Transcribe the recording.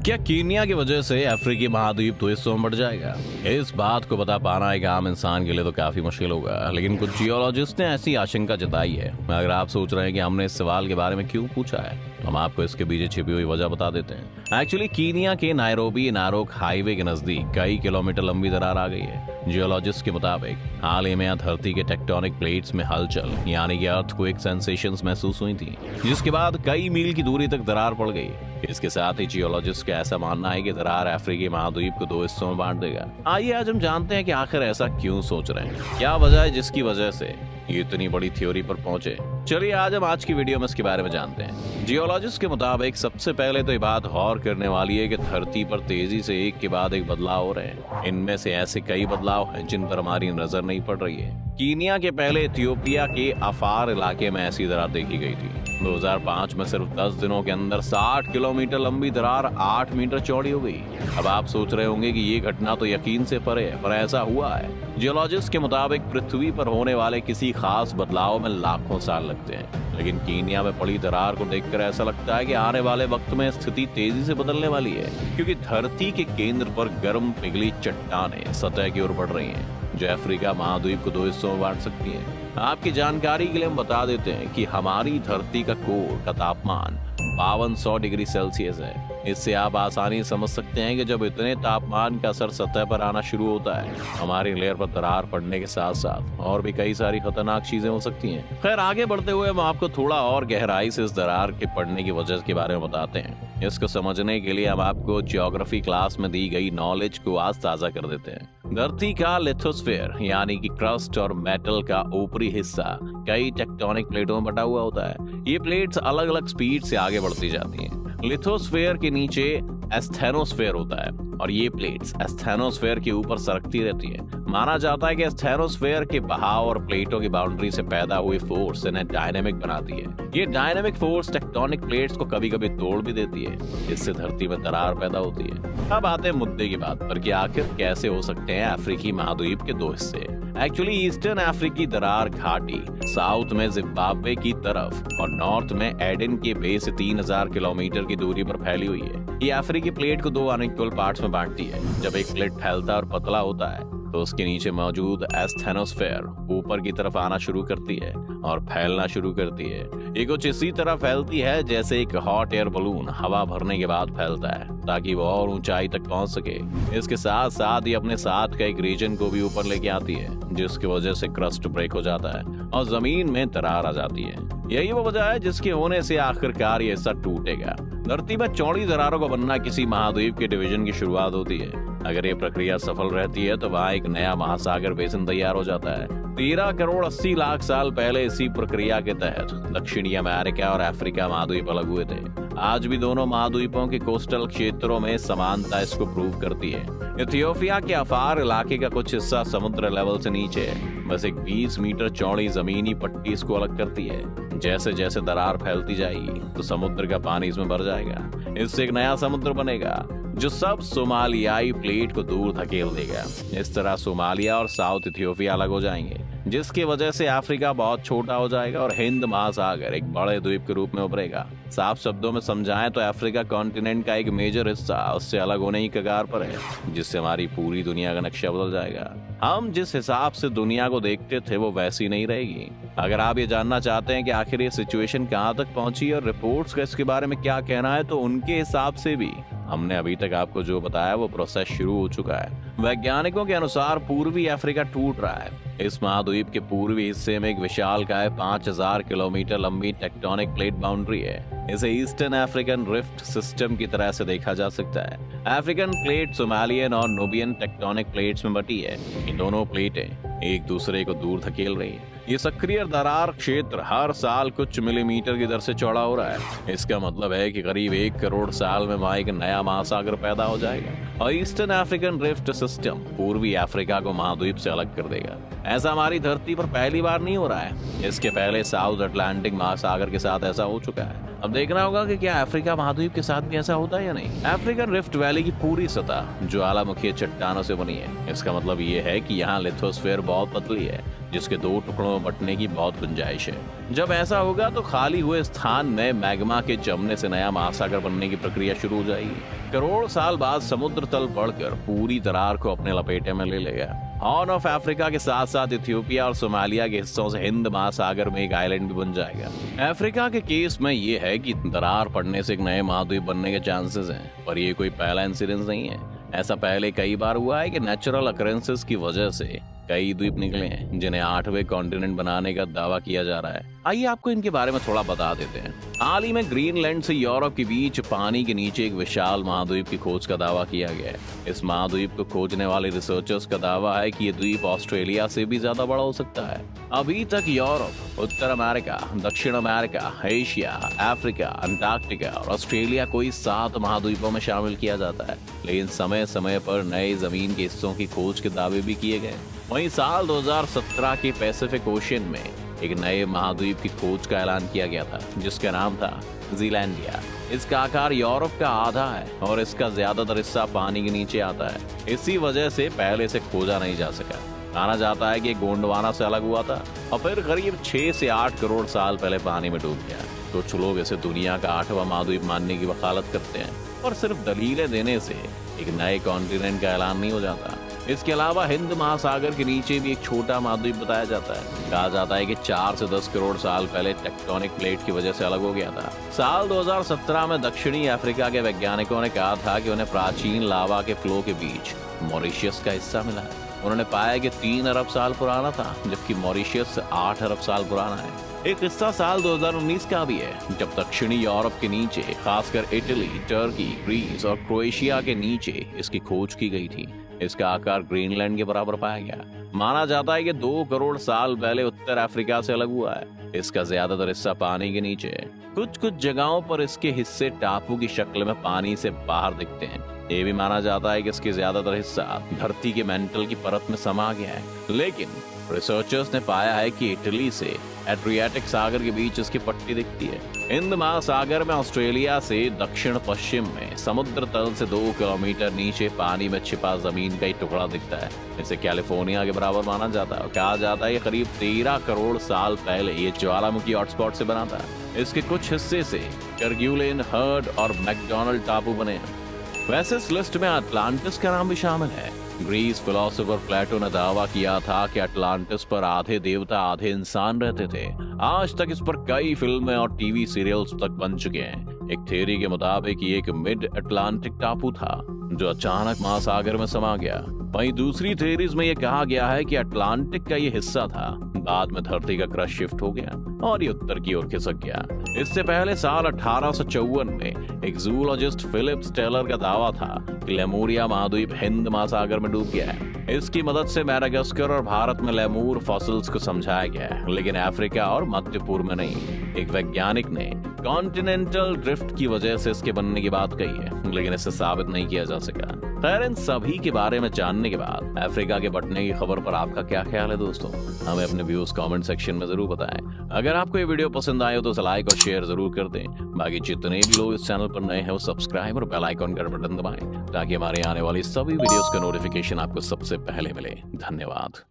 क्या कीनिया की वजह से अफ्रीकी महाद्वीप दो हिस्सों में बढ़ जाएगा? इस बात को बता पाना एक आम इंसान के लिए तो काफी मुश्किल होगा, लेकिन कुछ जियोलॉजिस्ट ने ऐसी आशंका जताई है। अगर आप सोच रहे हैं कि हमने इस सवाल के बारे में क्यों पूछा है, तो हम आपको इसके पीछे छिपी हुई वजह बता देते हैं। एक्चुअली कीनिया के नायरोबी नारोक हाईवे के नजदीक कई किलोमीटर लंबी दरार आ गई है। जियोलॉजिस्ट के मुताबिक हाल ही में यहाँ धरती के टेक्टोनिक प्लेट्स में हलचल यानी कि अर्थक्वेक सेंसेशंस महसूस हुई थी, जिसके बाद कई मील की दूरी तक दरार पड़ गई। इसके साथ ही जियोलॉजिस्ट का ऐसा मानना है कि दरार अफ्रीकी महाद्वीप को दो हिस्सों में बांट देगा। आइए आज हम जानते हैं कि आखिर ऐसा क्यों सोच रहे हैं, क्या वजह है जिसकी वजह से ये इतनी बड़ी थ्योरी पर पहुंचे। चलिए आज हम आज की वीडियो में इसके बारे में जानते हैं। जियोलॉजिस्ट के मुताबिक सबसे पहले तो ये बात गौर करने वाली है कि धरती पर तेजी से एक के बाद एक बदलाव हो रहे हैं। इनमें से ऐसे कई बदलाव हैं जिन पर हमारी नजर नहीं पड़ रही है। कीनिया के पहले इथियोपिया के अफार इलाके में ऐसी दरार देखी गई थी। 2005 में सिर्फ 10 दिनों के अंदर 60 किलोमीटर लंबी दरार 8 मीटर चौड़ी हो गई। अब आप सोच रहे होंगे कि ये घटना तो यकीन से परे है, पर ऐसा हुआ है। जियोलॉजिस्ट के मुताबिक पृथ्वी पर होने वाले किसी खास बदलाव में लाखों साल लगते हैं, लेकिन कीनिया में पड़ी दरार को देखकर ऐसा लगता है कि आने वाले वक्त में स्थिति तेजी से बदलने वाली है, क्योंकि धरती के केंद्र पर गर्म पिघली चट्टानें सतह की ओर बढ़ रही हैं, जो अफ्रीका महाद्वीप को दो हिस्सों में बांट सकती है। आपकी जानकारी के लिए हम बता देते हैं कि हमारी धरती का कोर का तापमान 5200 डिग्री सेल्सियस है। इससे आप आसानी से समझ सकते हैं कि जब इतने तापमान का असर सतह पर आना शुरू होता है, हमारी लेयर पर दरार पड़ने के साथ साथ और भी कई सारी खतरनाक चीजें हो सकती हैं। खैर आगे बढ़ते हुए हम आपको थोड़ा और गहराई से इस दरार के पड़ने की वजह के बारे में बताते हैं। इसको समझने के लिए हम आपको ज्योग्राफी क्लास में दी गई नॉलेज को आज ताजा कर देते हैं। धरती का लिथोस्फीयर यानी कि क्रस्ट और मेटल का ऊपरी हिस्सा कई टेक्टोनिक प्लेटों में बटा हुआ होता है। ये प्लेट्स अलग अलग स्पीड से आगे बढ़ती जाती हैं। लिथोस्फीयर के नीचे एस्थेनोस्फीयर होता है और ये प्लेट्स एस्थेनोस्फीयर के ऊपर सरकती रहती है। माना जाता है कि एस्थेनोस्फीयर के बहाव और प्लेटों की बाउंड्री से पैदा हुई फोर्स इन्हें डायनेमिक बनाती है। ये डायनेमिक फोर्स टेक्टोनिक प्लेट्स को कभी कभी तोड़ भी देती है, इससे धरती में दरार पैदा होती है। अब आते हैं मुद्दे की बात पर कि आखिर कैसे हो सकते हैं अफ्रीकी महाद्वीप के दो हिस्से। एक्चुअली ईस्टर्न अफ्रीकी दरार घाटी साउथ में जिम्बाब्वे की तरफ और नॉर्थ में एडन के बेस से 3000 किलोमीटर की दूरी पर फैली हुई है। ये अफ्रीकी प्लेट को दो अनइक्वल पार्ट्स में बांटती है। जब एक प्लेट फैलता और पतला होता है तो उसके नीचे मौजूद एस्थेनोस्फीयर ऊपर की तरफ आना शुरू करती है और फैलना शुरू करती है। ये कुछ इसी तरह फैलती है जैसे एक हॉट एयर बलून हवा भरने के बाद फैलता है, ताकि वो और ऊंचाई तक पहुंच सके। इसके साथ साथ ये अपने साथ का एक रीजन को भी ऊपर लेके आती है, जिसकी वजह से क्रस्ट ब्रेक हो जाता है और जमीन में दरार आ जाती है। यही वो वजह है जिसके होने से आखिरकार ये हिस्सा टूटेगा। धरती में चौड़ी दरारों का बनना किसी महाद्वीप के डिवीजन की शुरुआत होती है। अगर ये प्रक्रिया सफल रहती है तो वहाँ एक नया महासागर बेसिन तैयार हो जाता है। 13 करोड़ 80 लाख साल पहले इसी प्रक्रिया के तहत दक्षिणी अमेरिका और अफ्रीका महाद्वीप अलग हुए थे। आज भी दोनों महाद्वीपों के कोस्टल क्षेत्रों में समानता इसको प्रूव करती है। इथियोपिया के अफार इलाके का कुछ हिस्सा समुद्र लेवल से नीचे है। बस एक 20 मीटर चौड़ी जमीनी पट्टी इसको अलग करती है। जैसे जैसे दरार फैलती जाएगी तो समुद्र का पानी इसमें भर जाएगा। इससे एक नया समुद्र बनेगा जो सब सोमालियाई प्लेट को दूर धकेल देगा। इस तरह सोमालिया और साउथ इथियोपिया अलग हो जाएंगे, जिसकी वजह से अफ्रीका बहुत छोटा हो जाएगा और हिंद महासागर एक बड़े द्वीप के रूप में उभरेगा। साफ शब्दों में समझाएं तो अफ्रीका कॉन्टिनेंट का एक मेजर हिस्सा उससे अलग होने की कगार पर है, जिससे हमारी पूरी दुनिया का नक्शा बदल जाएगा। हम जिस हिसाब से दुनिया को देखते थे वो वैसी नहीं रहेगी। अगर आप ये जानना चाहते हैं कि आखिर ये सिचुएशन कहाँ तक पहुंची और रिपोर्ट्स का इसके बारे में क्या कहना है, तो उनके हिसाब से भी हमने अभी तक आपको जो बताया वो प्रोसेस शुरू हो चुका है। वैज्ञानिकों के अनुसार पूर्वी अफ्रीका टूट रहा है। इस महाद्वीप के पूर्वी हिस्से में एक विशालकाय 5000 किलोमीटर लंबी टेक्टोनिक प्लेट बाउंड्री है। इसे ईस्टर्न अफ्रीकन रिफ्ट सिस्टम की तरह से देखा जा सकता है। अफ्रीकन प्लेट सोमालियन और नुबियन टेक्टोनिक प्लेट्स में बटी है। ये दोनों प्लेटें एक दूसरे को दूर धकेल रही है। ये सक्रिय दरार क्षेत्र हर साल कुछ मिलीमीटर की दर से चौड़ा हो रहा है। इसका मतलब है कि करीब 1 करोड़ साल में वहाँ एक नया महासागर पैदा हो जाएगा और ईस्टर्न अफ्रीकन रिफ्ट सिस्टम पूर्वी अफ्रीका को महाद्वीप से अलग कर देगा। ऐसा हमारी धरती पर पहली बार नहीं हो रहा है। इसके पहले साउथ अटलांटिक महासागर के साथ ऐसा हो चुका है। अब देखना होगा कि क्या अफ्रीका महाद्वीप के साथ भी ऐसा होता है या नहीं। अफ्रीकन रिफ्ट वैली की पूरी सतह ज्वालामुखी चट्टानों से बनी है। इसका मतलब ये है कि यहाँ लिथोस्फीयर बहुत पतली है, जिसके 2 टुकड़ों में बंटने की बहुत गुंजाइश है। जब ऐसा होगा तो खाली हुए स्थान में मैग्मा के जमने से नया महासागर बनने की प्रक्रिया शुरू हो जाएगी। करोड़ साल बाद समुद्र तल बढ़कर पूरी दरार को अपने लपेटे में ले लेगा। हॉर्न ऑफ अफ्रीका के साथ साथ इथियोपिया और सोमालिया के हिस्सों से हिंद महासागर में एक आइलैंड भी बन जाएगा। अफ्रीका के केस में ये है कि दरार पड़ने से एक नए महाद्वीप बनने के चांसेस हैं, पर ये कोई पहला इंसिडेंस नहीं है। ऐसा पहले कई बार हुआ है कि नेचुरल अकरेंसेस की वजह से कई द्वीप निकले हैं, जिन्हें 8वें कॉन्टिनेंट बनाने का दावा किया जा रहा है। आइए आपको इनके बारे में थोड़ा बता देते हैं। हाल ही में ग्रीनलैंड से यूरोप के बीच पानी के नीचे एक विशाल महाद्वीप की खोज का दावा किया गया है। इस महाद्वीप को खोजने वाले रिसर्चर्स का दावा है कि ये द्वीप ऑस्ट्रेलिया से भी ज्यादा बड़ा हो सकता है। अभी तक यूरोप, उत्तर अमेरिका, दक्षिण अमेरिका, एशिया, अफ्रीका, अंटार्कटिका और ऑस्ट्रेलिया को 7 महाद्वीपों में शामिल किया जाता है, लेकिन समय समय पर नए जमीन के हिस्सों की खोज के दावे भी किए गए। वहीं साल 2017 के पैसिफिक ओशियन में एक नए महाद्वीप की खोज का ऐलान किया गया था, जिसका नाम था जीलैंडिया। इसका आकार यूरोप का आधा है और इसका ज्यादातर हिस्सा पानी के नीचे आता है। इसी वजह से पहले से खोजा नहीं जा सका। माना जाता है कि गोंडवाना से अलग हुआ था और फिर करीब 6 से 8 करोड़ साल पहले पानी में डूब गया। कुछ लोग इसे दुनिया का 8वां महाद्वीप मानने की वकालत करते हैं, और सिर्फ दलीलें देने से एक नए कॉन्टिनेंट का ऐलान नहीं हो जाता। इसके अलावा हिंद महासागर के नीचे भी एक छोटा महाद्वीप बताया जाता है। कहा जाता है कि 4 से 10 करोड़ साल पहले टेक्टोनिक प्लेट की वजह से अलग हो गया था। साल 2017 में दक्षिणी अफ्रीका के वैज्ञानिकों ने कहा था कि उन्हें प्राचीन लावा के फ्लो के बीच मॉरिशस का हिस्सा मिला है। उन्होंने पाया कि 3 अरब साल पुराना था, जबकि मॉरिशस 8 अरब साल पुराना है। एक किस्सा साल 2019 का भी है, जब दक्षिणी यूरोप के नीचे, खासकर इटली, टर्की, ग्रीस और क्रोएशिया के नीचे इसकी खोज की गई थी। इसका आकार ग्रीनलैंड के बराबर पाया गया। माना जाता है कि 2 करोड़ साल पहले उत्तर अफ्रीका से अलग हुआ है। इसका ज्यादातर हिस्सा पानी के नीचे है। कुछ जगहों पर इसके हिस्से टापू की शक्ल में पानी से बाहर दिखते हैं। ये भी माना जाता है कि इसके ज्यादातर हिस्सा धरती के मेंटल की परत में समा गया है, लेकिन रिसर्चर्स ने पाया है कि इटली से एड्रियाटिक सागर के बीच इसकी पट्टी दिखती है। हिंद महासागर में ऑस्ट्रेलिया से दक्षिण पश्चिम में समुद्र तल से 2 किलोमीटर नीचे पानी में छिपा जमीन का एक टुकड़ा दिखता है। इसे कैलिफोर्निया के बराबर माना जाता है। कहा जाता है कि करीब 13 करोड़ साल पहले ये ज्वालामुखी हॉटस्पॉट से बना था। इसके कुछ हिस्से से करग्यूलेन, हर्ड और मैकडोनल्ड टापू बने हैं। वैसे इस लिस्ट में अटलांटिस का नाम भी शामिल है। ग्रीस फिलोसोफर प्लेटो ने दावा किया था कि अटलांटिस पर आधे देवता आधे इंसान रहते थे। आज तक इस पर कई फिल्में और टीवी सीरियल्स तक बन चुके हैं। एक थ्योरी के मुताबिक ये एक मिड अटलांटिक टापू था जो अचानक महासागर में समा गया। वहीं दूसरी थ्योरीज में ये कहा गया है कि अटलांटिक का ये हिस्सा था, बाद में धरती का क्रस्ट शिफ्ट हो गया और ये उत्तर की ओर खिसक गया। इससे पहले साल 1854 में एक जूलॉजिस्ट फिलिप स्टेलर का दावा था कि लेमुरिया महाद्वीप हिंद महासागर में डूब गया है। इसकी मदद से मैडागास्कर और भारत में लेमूर फॉसिल्स को समझाया गया है, लेकिन अफ्रीका और मध्य पूर्व में नहीं। एक वैज्ञानिक ने कॉन्टिनेंटल ड्रिफ्ट की वजह से इसके बनने की बात कही है, लेकिन इसे साबित नहीं किया जा सका। खैर, इन सभी के बारे में जानने के बाद अफ्रीका के बंटने की खबर पर आपका क्या ख्याल है दोस्तों? हमें अपने व्यूज कमेंट सेक्शन में जरूर बताएं। अगर आपको ये वीडियो पसंद आए तो लाइक और शेयर जरूर कर दें। बाकी जितने भी लोग इस चैनल पर नए हैं वो सब्सक्राइब और बेल आइकन का बटन दबाएं, ताकि हमारे आने वाली सभी वीडियोस का नोटिफिकेशन आपको सबसे पहले मिले। धन्यवाद।